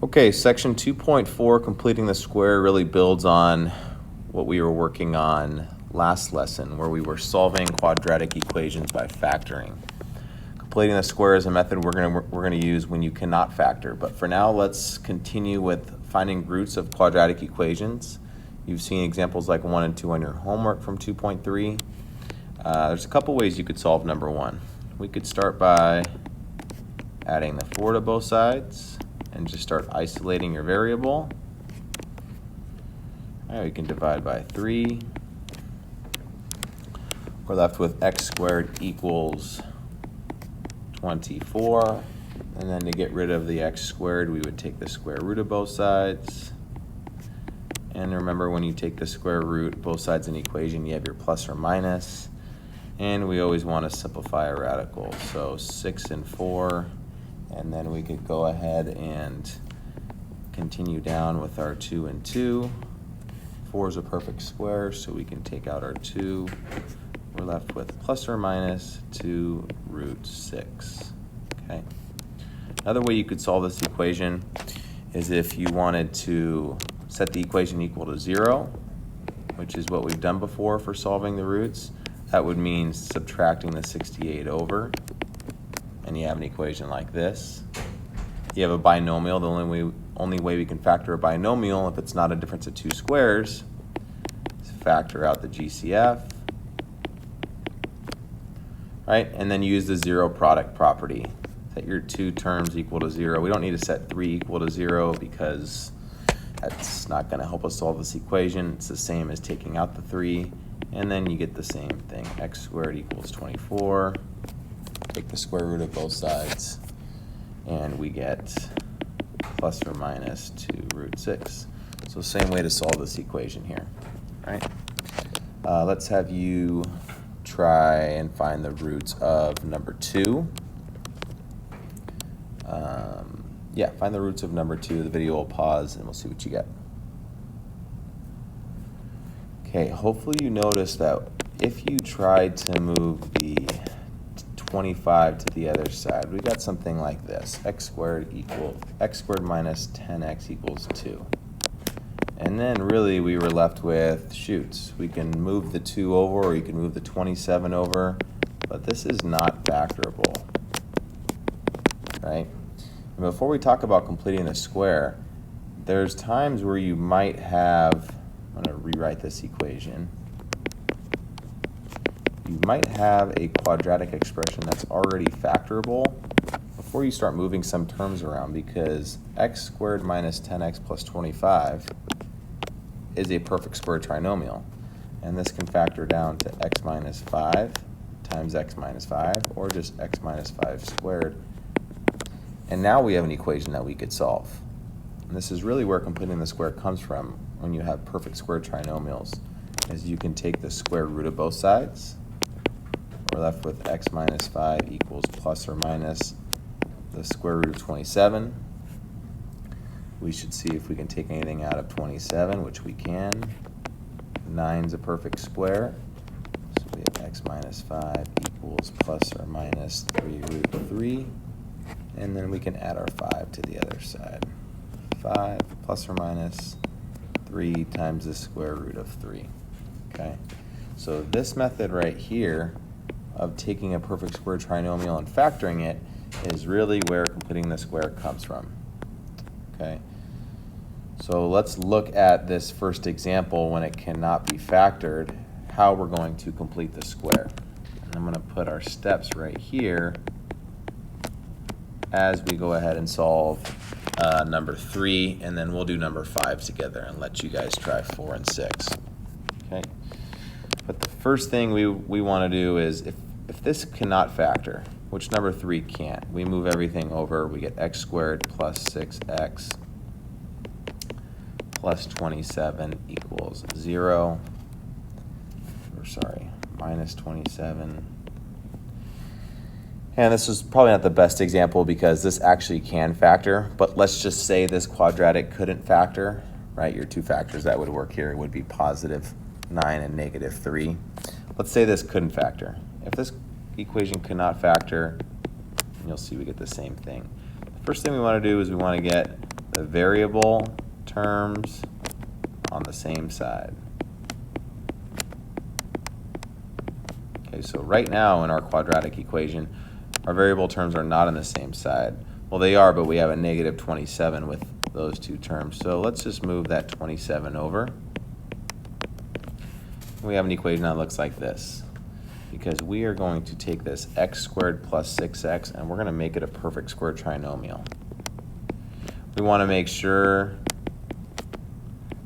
Okay, section 2.4, completing the square, really builds on what we were working on last lesson, where we were solving quadratic equations by factoring. Completing the square is a method we're going to use when you cannot factor. But for now, let's continue with finding roots of quadratic equations. You've seen examples like 1 and 2 on your homework from 2.3. There's a couple ways you could solve number 1. We could start by adding the 4 to both sides and just start isolating your variable. All right, we can divide by 3. We're left with x squared equals 24. And then to get rid of the x squared, we would take the square root of both sides. And remember, when you take the square root, both sides in the equation, you have your plus or minus. And we always want to simplify a radical. So 6 and 4. And then we could go ahead and continue down with our 2 and 2. 4 is a perfect square, so we can take out our 2. We're left with plus or minus 2 root 6. Okay. Another way you could solve this equation is if you wanted to set the equation equal to 0, which is what we've done before for solving the roots. That would mean subtracting the 68 over, and you have an equation like this. You have a binomial. The only way we can factor a binomial, if it's not a difference of 2 squares, is factor out the GCF, right? And then use the zero product property. Set your 2 terms equal to 0. We don't need to set 3 equal to 0 because that's not going to help us solve this equation. It's the same as taking out the 3, and then you get the same thing. X squared equals 24. Take the square root of both sides, and we get plus or minus 2 root 6. So same way to solve this equation here, right? Let's have you try and find the roots of number 2. Yeah, find the roots of number 2. The video will pause and we'll see what you get. Okay, hopefully you noticed that if you tried to move the 25 to the other side, we got something like this. X squared minus 10x equals 2. And then really we were left with shoots. We can move the 2 over, or you can move the 27 over, but this is not factorable, right? And before we talk about completing a square, there's times where you might have, I'm going to rewrite this equation. You might have a quadratic expression that's already factorable before you start moving some terms around, because x squared minus 10x plus 25 is a perfect square trinomial. And this can factor down to x minus 5 times x minus 5, or just x minus 5 squared. And now we have an equation that we could solve. And this is really where completing the square comes from when you have perfect square trinomials, is you can take the square root of both sides. We're left with x minus 5 equals plus or minus the square root of 27. We should see if we can take anything out of 27, which we can. 9 is a perfect square. So we have x minus 5 equals plus or minus 3 root 3. And then we can add our 5 to the other side. 5 plus or minus 3 times the square root of 3. Okay? So this method right here of taking a perfect square trinomial and factoring it is really where completing the square comes from. Okay? So let's look at this first example when it cannot be factored, how we're going to complete the square. And I'm going to put our steps right here as we go ahead and solve number 3, and then we'll do number 5 together and let you guys try 4 and 6. Okay. But the first thing we want to do is, if this cannot factor, which number 3 can't, we move everything over. We get x squared plus 6x plus 27 equals 0. Or sorry, minus 27. And this is probably not the best example because this actually can factor, but let's just say this quadratic couldn't factor, right? Your 2 factors that would work here would be positive 9 and negative 3. Let's say this couldn't factor. If this equation cannot factor, you'll see we get the same thing. The first thing we want to do is we want to get the variable terms on the same side. Okay, so right now in our quadratic equation, our variable terms are not on the same side. Well, they are, but we have a negative 27 with those two terms. So let's just move that 27 over. We have an equation that looks like this, because we are going to take this x squared plus 6x and we're going to make it a perfect square trinomial. We want to make sure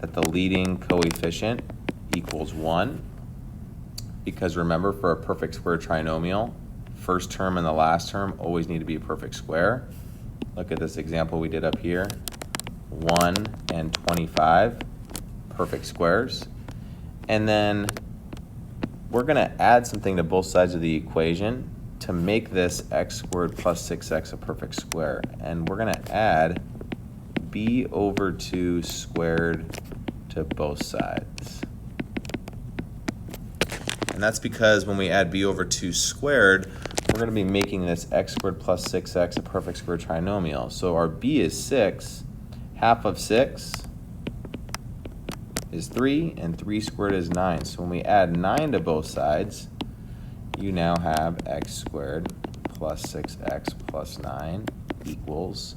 that the leading coefficient equals 1, because remember, for a perfect square trinomial, first term and the last term always need to be a perfect square. Look at this example we did up here. 1 and 25, perfect squares. And then we're going to add something to both sides of the equation to make this x squared plus 6x a perfect square. And we're going to add b over 2 squared to both sides. And that's because when we add b over 2 squared, we're going to be making this x squared plus 6x a perfect square trinomial. So our b is 6, half of 6 is 3, and 3 squared is 9. So when we add 9 to both sides, you now have x squared plus 6x plus 9 equals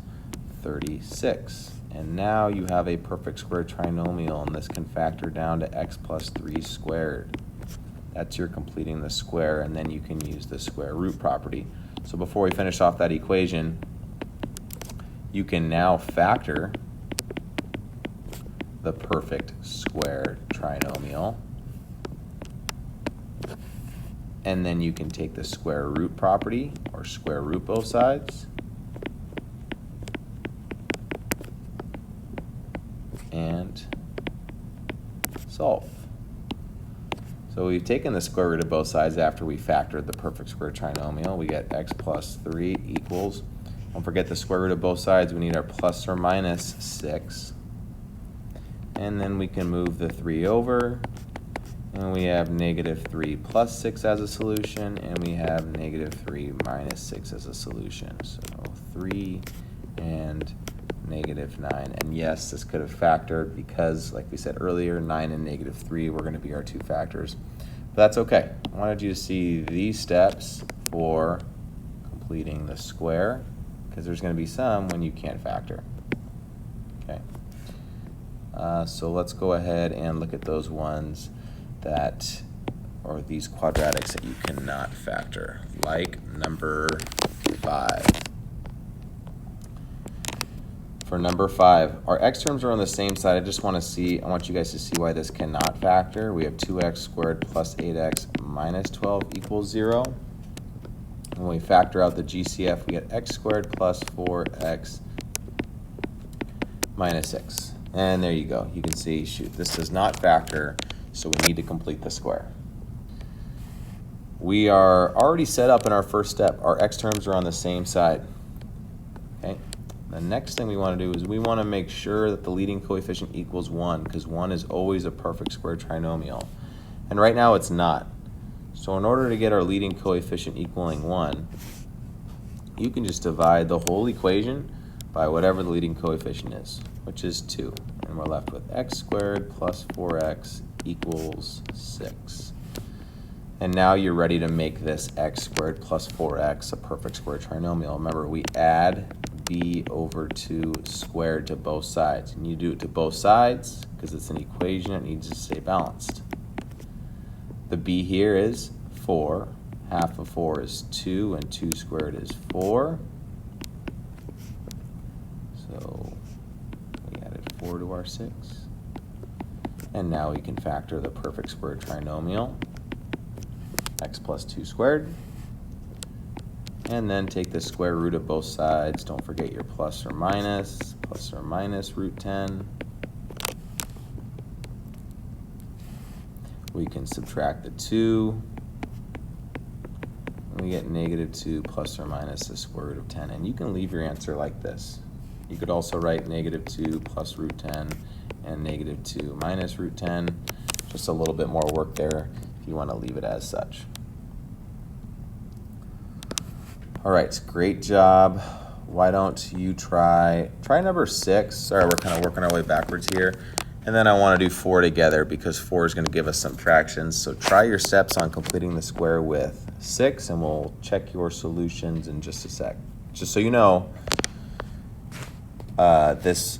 36. And now you have a perfect square trinomial, and this can factor down to x plus 3 squared. That's your completing the square, and then you can use the square root property. So before we finish off that equation, you can now factor the perfect square trinomial, and then you can take the square root property, or square root both sides, and solve. So we've taken the square root of both sides after we factored the perfect square trinomial. We get x plus 3 equals, don't forget the square root of both sides, we need our plus or minus 6. And then we can move the 3 over, and we have negative 3 plus 6 as a solution, and we have negative 3 minus 6 as a solution. So 3 and negative 9. And yes, this could have factored because, like we said earlier, 9 and negative 3 were going to be our two factors. But that's okay. I wanted you to see these steps for completing the square, because there's going to be some when you can't factor. Okay. So let's go ahead and look at those ones that, or these quadratics that you cannot factor, like number 5. For number 5, our x terms are on the same side. I want you guys to see why this cannot factor. We have 2x squared plus 8x minus 12 equals 0. And when we factor out the GCF, we get x squared plus 4x minus 6. And there you go. You can see, shoot, this does not factor, so we need to complete the square. We are already set up in our first step. Our x terms are on the same side. Okay. The next thing we want to do is we want to make sure that the leading coefficient equals 1, because 1 is always a perfect square trinomial. And right now it's not. So in order to get our leading coefficient equaling 1, you can just divide the whole equation by whatever the leading coefficient is, which is 2. And we're left with x squared plus 4x equals 6. And now you're ready to make this x squared plus 4x a perfect square trinomial. Remember, we add b over 2 squared to both sides. And you do it to both sides because it's an equation that needs to stay balanced. The b here is 4. Half of 4 is 2, and 2 squared is 4. So we added 4 to our 6. And now we can factor the perfect square trinomial, x plus 2 squared. And then take the square root of both sides. Don't forget your plus or minus root 10. We can subtract the 2. And we get negative 2 plus or minus the square root of 10. And you can leave your answer like this. You could also write negative 2 plus root 10 and negative 2 minus root 10. Just a little bit more work there if you want to leave it as such. All right, great job why don't you try number 6. Sorry, we're kind of working our way backwards here. And then I want to do 4 together because 4 is going to give us some fractions. So try your steps on completing the square with 6, and we'll check your solutions in just a sec. Just so you know, this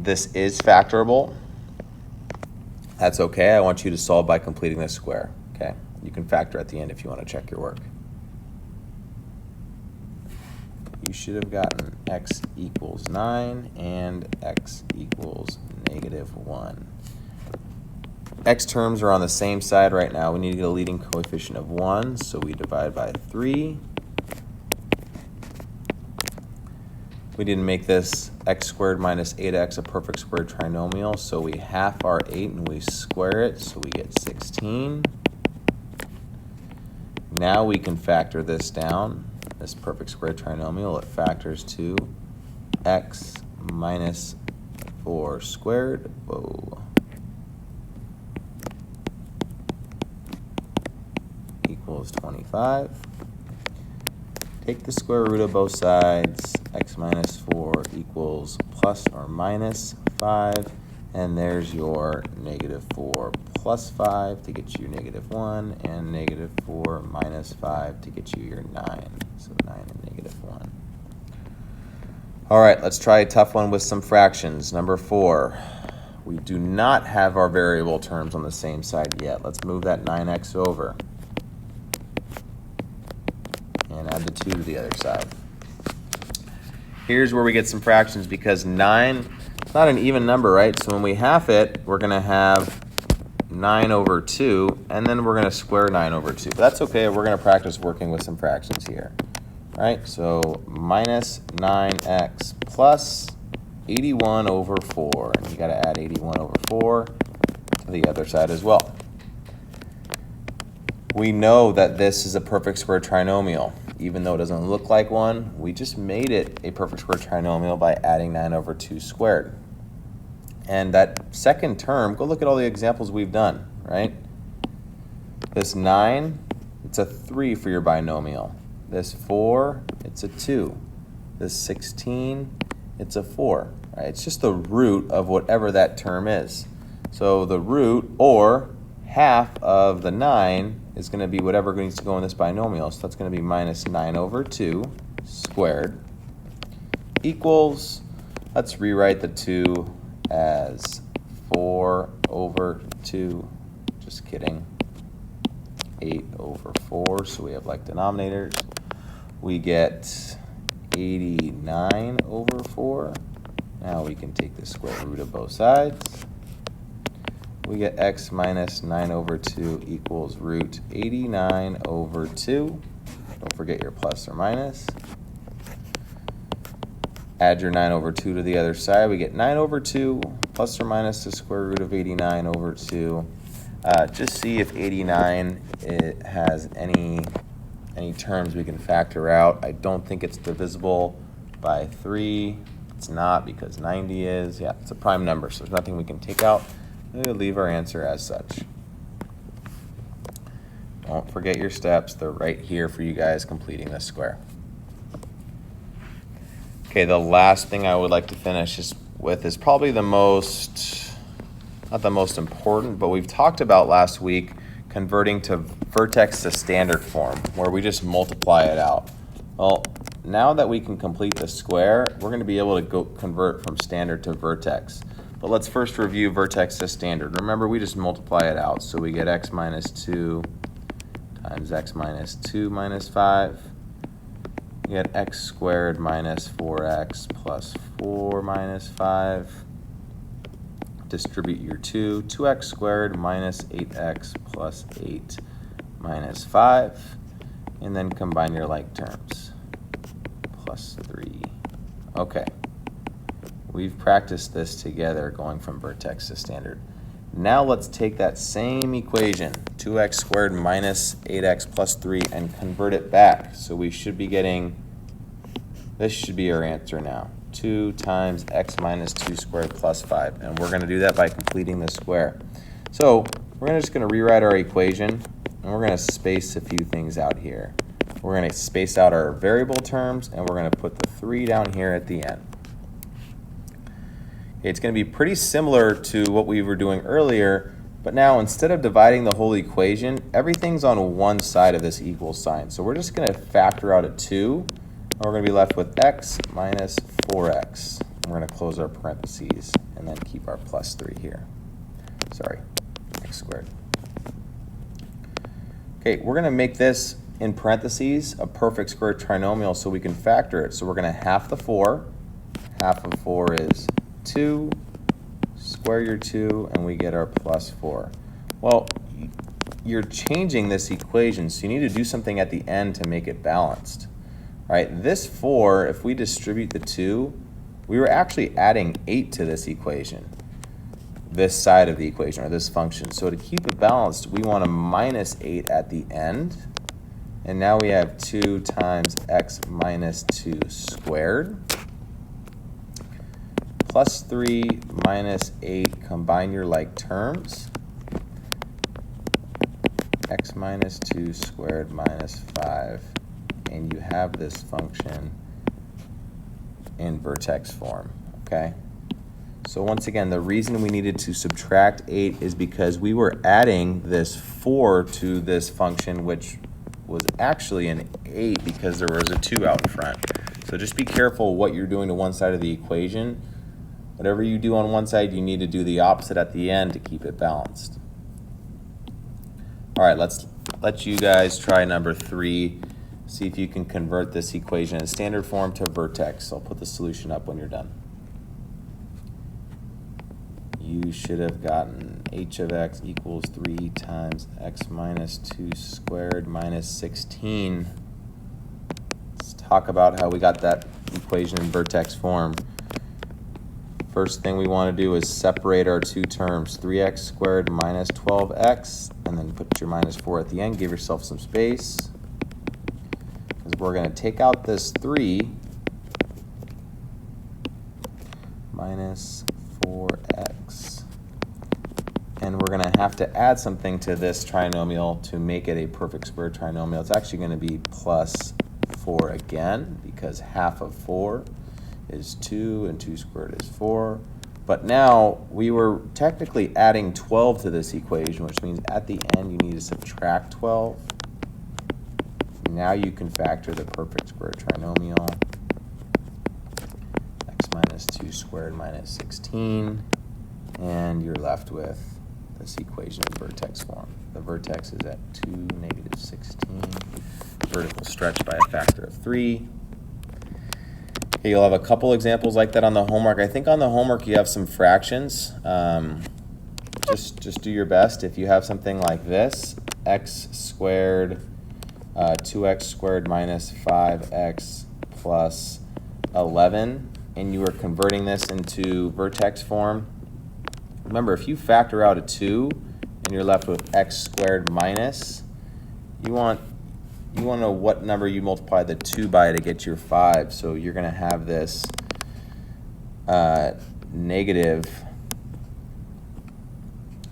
is factorable. That's okay. I want you to solve by completing the square. Okay, you can factor at the end if you want to check your work. You should have gotten x equals 9 and x equals -1. X terms are on the same side right now. We need to get a leading coefficient of 1, so we divide by 3. We didn't make this x squared minus 8x a perfect squared trinomial, so we half our 8 and we square it, so we get 16. Now we can factor this down. This perfect squared trinomial, it factors to x minus 4 squared. Whoa. Equals 25. Take the square root of both sides. X minus 4 equals plus or minus 5. And there's your -4 plus 5 to get you -1, and -4 minus 5 to get you your 9. So 9 and -1. All right, let's try a tough one with some fractions. Number 4. We do not have our variable terms on the same side yet. Let's move that 9x over and add the 2 to the other side. Here's where we get some fractions because 9, it's not an even number, right? So when we half it, we're going to have 9 over 2, and then we're going to square 9 over 2. But that's okay. We're going to practice working with some fractions here. All right, so minus 9x plus 81 over 4. And you got to add 81 over 4 to the other side as well. We know that this is a perfect square trinomial. Even though it doesn't look like one, we just made it a perfect square trinomial by adding 9 over 2 squared. And that second term, go look at all the examples we've done, right? This 9, it's a 3 for your binomial. This 4, it's a 2. This 16, it's a 4. Right? It's just the root of whatever that term is. So the root, or half of the 9, is going to be whatever needs to go in this binomial. So that's going to be minus 9 over 2 squared equals, let's rewrite the 2 as 4 over 2, just kidding, 8 over 4, so we have like denominators. We get 89 over 4. Now we can take the square root of both sides. We get x minus 9 over 2 equals root 89 over 2. Don't forget your plus or minus. Add your 9 over 2 to the other side. We get 9 over 2 plus or minus the square root of 89 over 2. Just see if 89 has any terms we can factor out. I don't think it's divisible by 3. It's not because 90 is. Yeah, it's a prime number, so there's nothing we can take out. We'll leave our answer as such. Don't forget your steps. They're right here for you guys completing this square. Okay, the last thing I would like to finish with is probably the most, not the most important, but we've talked about last week converting to vertex to standard form, where we just multiply it out. Well, now that we can complete the square, we're going to be able to go convert from standard to vertex. But let's first review vertex to standard. Remember, we just multiply it out. So we get x minus 2 times x minus 2 minus 5. We get x squared minus 4x plus 4 minus 5. Distribute your 2. 2x squared minus 8x plus 8 minus 5. And then combine your like terms. Plus 3. Okay. We've practiced this together going from vertex to standard. Now let's take that same equation, 2x squared minus 8x plus 3, and convert it back. So we should be getting, this should be our answer now. 2 times x minus 2 squared plus 5. And we're going to do that by completing the square. So we're just going to rewrite our equation, and we're going to space a few things out here. We're going to space out our variable terms, and we're going to put the 3 down here at the end. It's going to be pretty similar to what we were doing earlier, but now instead of dividing the whole equation, everything's on one side of this equal sign. So we're just going to factor out a 2, and we're going to be left with x minus 4x. We're going to close our parentheses and then keep our plus 3 here. Sorry, x squared. Okay, we're going to make this in parentheses a perfect square trinomial so we can factor it. So we're going to half the 4. Half of 4 is 2. Square your 2, and we get our plus 4. Well, you're changing this equation, so you need to do something at the end to make it balanced. Right? This 4, if we distribute the 2, we were actually adding 8 to this equation, this side of the equation, or this function. So to keep it balanced, we want a minus 8 at the end. And now we have 2 times x minus 2 squared. Plus 3 minus 8, combine your like terms. X minus 2 squared minus 5. And you have this function in vertex form, okay? So once again, the reason we needed to subtract 8 is because we were adding this 4 to this function, which was actually an 8 because there was a 2 out in front. So just be careful what you're doing to one side of the equation. Whatever you do on one side, you need to do the opposite at the end to keep it balanced. All right, let's let you guys try number 3. See if you can convert this equation in standard form to vertex. I'll put the solution up when you're done. You should have gotten h of x equals 3 times x minus 2 squared minus 16. Let's talk about how we got that equation in vertex form. First thing we want to do is separate our two terms, 3x squared minus 12x, and then put your minus 4 at the end. Give yourself some space, because we're going to take out this 3 minus 4x. And we're going to have to add something to this trinomial to make it a perfect square trinomial. It's actually going to be plus 4 again, because half of 4 is 2, and 2 squared is 4. But now we were technically adding 12 to this equation, which means at the end you need to subtract 12. Now you can factor the perfect square trinomial. X minus 2 squared minus 16. And you're left with this equation in vertex form. The vertex is at 2, negative 16. Vertical stretch by a factor of 3. Okay, you'll have a couple examples like that on the homework. I think on the homework you have some fractions. Just do your best. If you have something like this, x squared, 2x squared minus 5x plus 11, and you are converting this into vertex form. Remember, if you factor out a 2 and you're left with x squared minus, you want to know what number you multiply the 2 by to get your 5. So you're going to have this negative,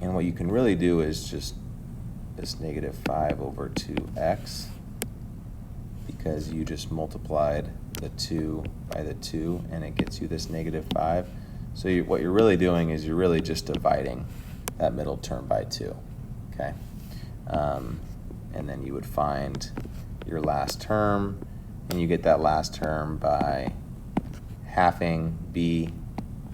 and what you can really do is just this negative 5 over 2x, because you just multiplied the 2 by the 2, and it gets you this negative 5. So what you're really doing is you're really just dividing that middle term by 2, okay? And then you would find your last term, and you get that last term by halving b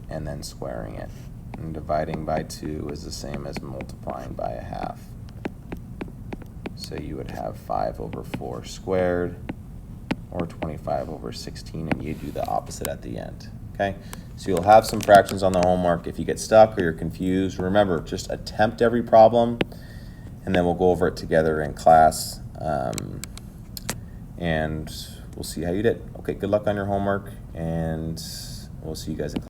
and then squaring it. And dividing by 2 is the same as multiplying by a half. So you would have 5 over 4 squared, or 25 over 16, and you do the opposite at the end. Okay, so you'll have some fractions on the homework. If you get stuck or you're confused, remember, just attempt every problem, and then we'll go over it together in class, and we'll see how you did. Okay, good luck on your homework, and we'll see you guys in class.